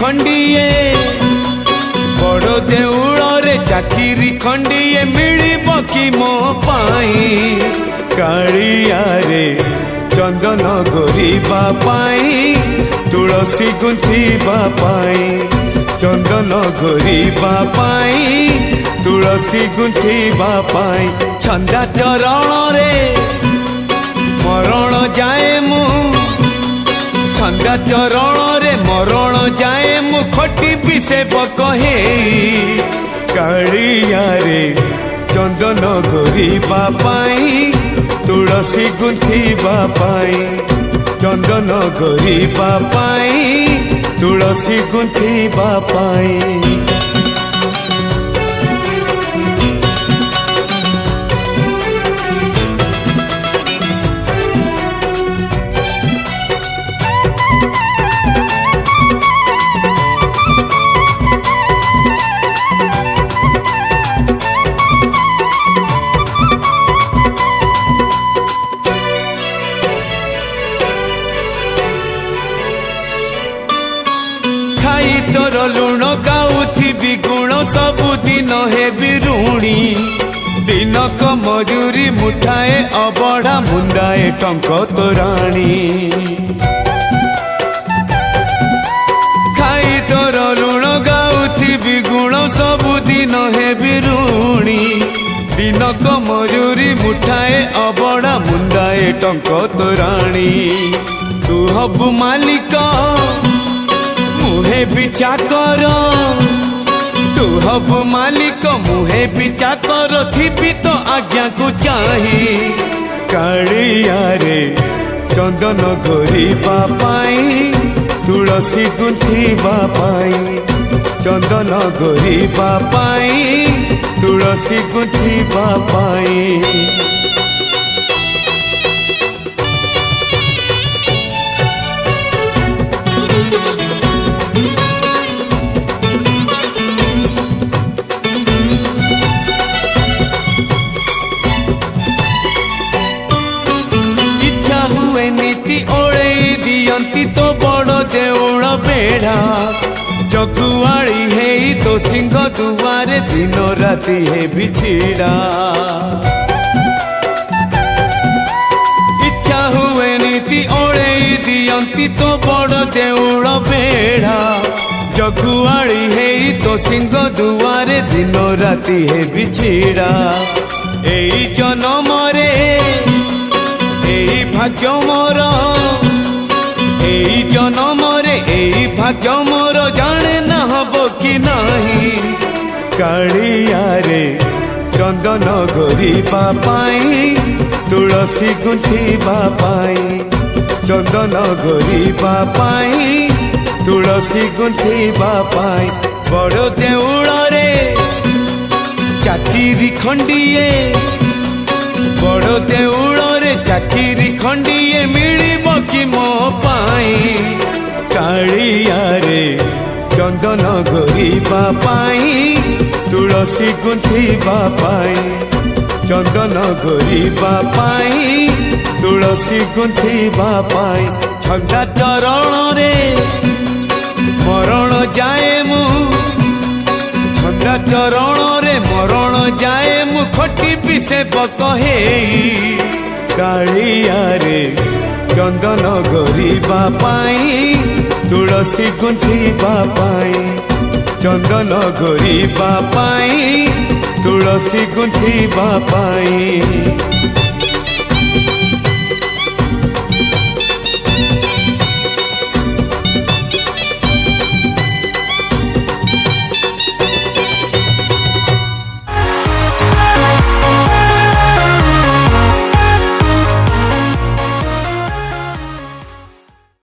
खंडिए बड़ देउल रे चाकिरी खंडिए मिलिब कि मो पाई कालिया रे चंदन गोरीबा पाई तुलसी गुंथिबा पाई चंदन गोरीबा पाई तुलसी गुंथिबा पाई छंदा चरण रे मरण जाए मु छंदा चरण रे मरण जाए मु खटी पिसेब कहे कालिया रे चंदन गोरीबा पाई तुलसी गुंथिबा पाई चंदन गोरीबा पाई तुलसी गुंथिबा पाई। तोर लुण गाउथी गुण सबुदिन हे बिरुणी दिनक मजूरी मुठाए अबढ़ा मुंदाए टंक तोराणी खाई तोर लुण गाउथी गुण सबुदिन हे बिरुणी दिनक मजूरी मुठाए अबढ़ा मुंदाए टंक तोराणी तू हबु मालिक मुहे बिचा कर तू हब मालिक मुहे बिचा कर थी तो आज्ञा को चाही कालिया रे चंदन गोरीबा पाई तुलसी गुंथिबा पाई चंदन गोरीबा पाई तुलसी गुंथिबा पाई। नीति ओले दियंती तो बड़ देउल बेढ़ा जगुआली है तो सिंह दुआरे दिन राति है बिछिड़ा इच्छा हुए नीति ओले दियंती तो बड़ देउल बेढ़ा जगुआली है तो सिंह दुआरे दिन राति है बिछिड़ा एई जन्म रे एई भाग्य मोर एई जन्म रे एई भाग्य मोर जाने न हबो कि नाही कालिया रे चंदन गोरीबा पाई तुलसी गुंथिबा पाई चंदन गोरीबा पाई तुलसी गुंथिबा पाई बड़ देउल रे चाकिरी खंडिए बड़ देउल रे चाकिरी खंडिए मिलिब कि मो पाई कालिया रे चंदन गोरीबा पाई तुलसी गुंथिबा पाई चंदन गोरीबा पाई तुलसी गुंथिबा पाई छंदा चरण रे मरण जाए मु छंदा चरण रे मरण जाए मु खटी पिसेब कहे कालिया रे चंदन गोरीबा पाई तुलसी गुंथिबा पाई चंदन गोरीबा पाई तुलसी गुंथिबा पाई।